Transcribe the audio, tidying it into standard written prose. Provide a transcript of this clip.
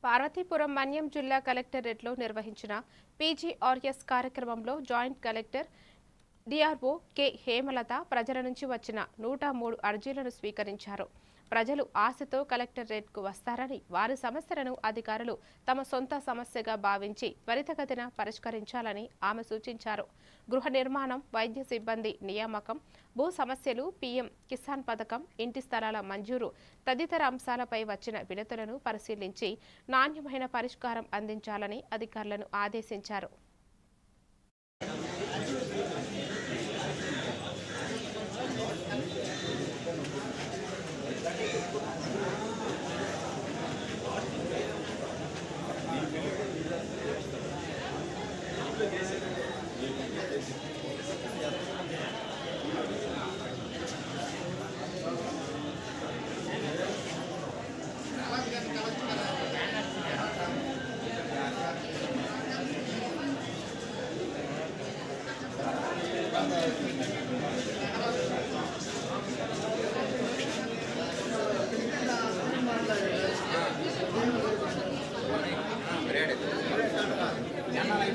పార్వతీపురం మన్యం జిల్లా కలెక్టరేట్లో నిర్వహించిన పీజీఆర్ఎస్ కార్యక్రమంలో joint collector DRO K Hemalatha ప్రజల నుంచి వచ్చిన 103 అర్జీలను స్వీకరించారు. ప్రజలు ఆశతో కలెక్టరేట్కు వస్తారని, వారి సమస్యలను అధికారులు తమ సొంత సమస్యగా భావించి త్వరితగతిన పరిష్కరించాలని ఆమె సూచించారు. గృహ నిర్మాణం, వైద్య సిబ్బంది నియామకం, భూ సమస్యలు, పీఎం కిసాన్ పథకం, ఇంటి స్థలాల మంజూరు తదితర అంశాలపై వచ్చిన వినతులను పరిశీలించి నాణ్యమైన పరిష్కారం అందించాలని అధికారులను ఆదేశించారు. జనాలు